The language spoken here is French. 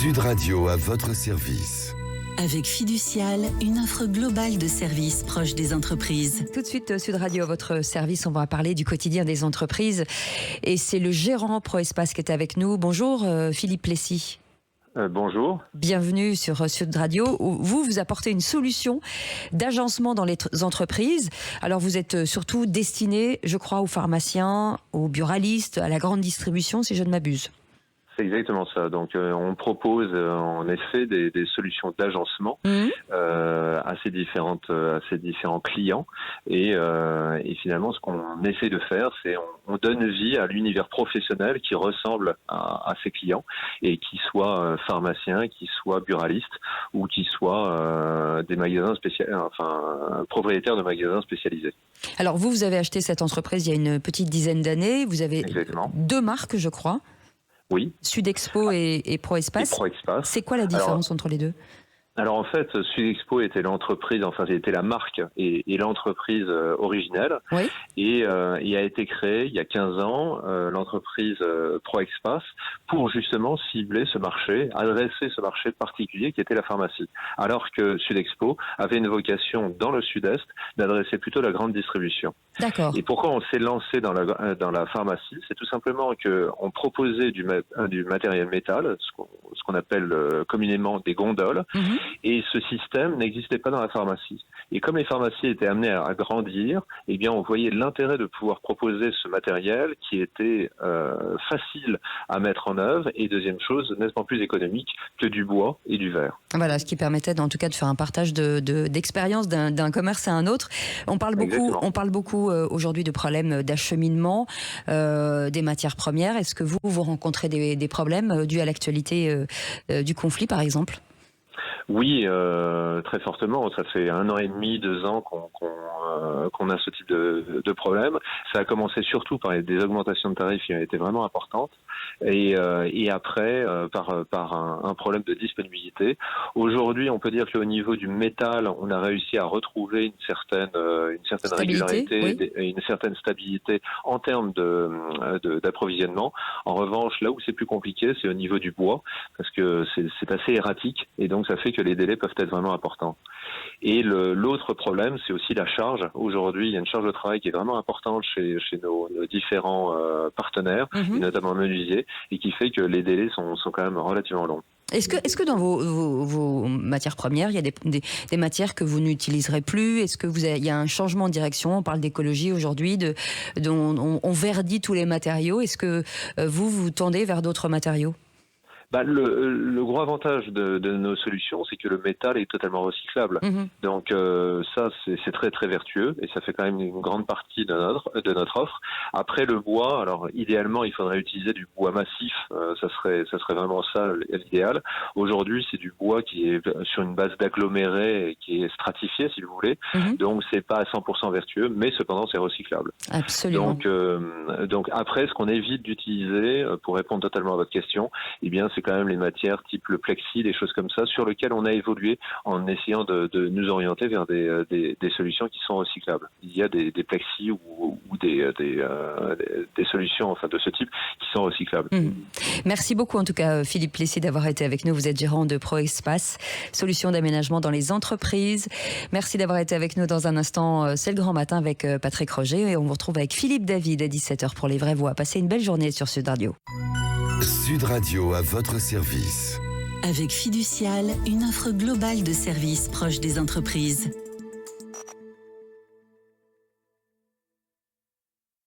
Sud Radio à votre service. Avec Fiducial, une offre globale de services proche des entreprises. Tout de suite, Sud Radio à votre service, on va parler du quotidien des entreprises. Et c'est le gérant ProEspace qui est avec nous. Bonjour Philippe Plessis. Bonjour. Bienvenue sur Sud Radio. Vous apportez une solution d'agencement dans les entreprises. Alors vous êtes surtout destiné, je crois, aux pharmaciens, aux buralistes, à la grande distribution, si je ne m'abuse. C'est exactement ça. Donc, on propose en effet des solutions d'agencement à ces différents clients. Et finalement, ce qu'on essaie de faire, c'est on donne vie à l'univers professionnel qui ressemble à ces clients et qui soit pharmacien, qui soit buraliste ou qui soit des magasins propriétaires de magasins spécialisés. Alors vous avez acheté cette entreprise il y a une petite dizaine d'années. Vous avez deux marques, je crois. Oui. Sudexpo et ProEspace. C'est quoi la différence entre les deux ? Alors en fait, Sudexpo était l'entreprise, c'était la marque et l'entreprise originelle. Oui. Et a été créée il y a 15 ans, l'entreprise ProEspace, pour justement cibler ce marché, adresser ce marché particulier qui était la pharmacie. Alors que Sudexpo avait une vocation dans le sud-est d'adresser plutôt la grande distribution. D'accord. Et pourquoi on s'est lancé dans la pharmacie ? C'est tout simplement qu'on proposait du matériel métal, ce qu'on appelle communément des gondoles, et ce système n'existait pas dans la pharmacie. Et comme les pharmacies étaient amenées à grandir, eh bien on voyait l'intérêt de pouvoir proposer ce matériel qui était facile à mettre en œuvre et deuxième chose, nettement plus économique que du bois et du verre. Voilà, ce qui permettait en tout cas de faire un partage d'expérience d'un commerce à un autre. On parle beaucoup aujourd'hui de problèmes d'acheminement des matières premières. Est-ce que vous rencontrez des problèmes dus à l'actualité du conflit par exemple ? Oui, très fortement. Ça fait 1 an et demi, 2 ans qu'on a ce type de problème. Ça a commencé surtout par des augmentations de tarifs qui ont été vraiment importantes et après par un problème de disponibilité. Aujourd'hui, on peut dire qu'au niveau du métal, on a réussi à retrouver une certaine régularité et une certaine stabilité en termes d'approvisionnement. En revanche, là où c'est plus compliqué, c'est au niveau du bois parce que c'est assez erratique et donc ça fait que les délais peuvent être vraiment importants. Et l'autre problème, c'est aussi la charge. Aujourd'hui, il y a une charge de travail qui est vraiment importante chez nos différents partenaires, et notamment menuisiers, et qui fait que les délais sont quand même relativement longs. Est-ce que dans vos matières premières, il y a des matières que vous n'utiliserez plus ? Est-ce que il y a un changement de direction ? On parle d'écologie aujourd'hui, on verdit tous les matériaux. Est-ce que vous tendez vers d'autres matériaux ? Le gros avantage de nos solutions, c'est que le métal est totalement recyclable. Donc ça, c'est très très vertueux et ça fait quand même une grande partie de notre offre. Après le bois, alors idéalement, il faudrait utiliser du bois massif. Ça serait vraiment ça l'idéal. Aujourd'hui, c'est du bois qui est sur une base d'aggloméré et qui est stratifié, si vous voulez. Donc c'est pas à 100% vertueux, mais cependant c'est recyclable. Absolument. Donc après, ce qu'on évite d'utiliser, pour répondre totalement à votre question, eh bien c'est quand même les matières type le plexi, des choses comme ça, sur lesquelles on a évolué en essayant de nous orienter vers des solutions qui sont recyclables. Il y a des plexis ou des solutions de ce type qui sont recyclables. Merci beaucoup en tout cas Philippe Plessis d'avoir été avec nous. Vous êtes gérant de ProEspace, solution d'aménagement dans les entreprises. Merci d'avoir été avec nous. Dans un instant, c'est le grand matin avec Patrick Roger et on vous retrouve avec Philippe David à 17h pour les vraies voix. Passez une belle journée sur Sud Radio. Sud Radio à votre service. Avec Fiducial, une offre globale de services proche des entreprises.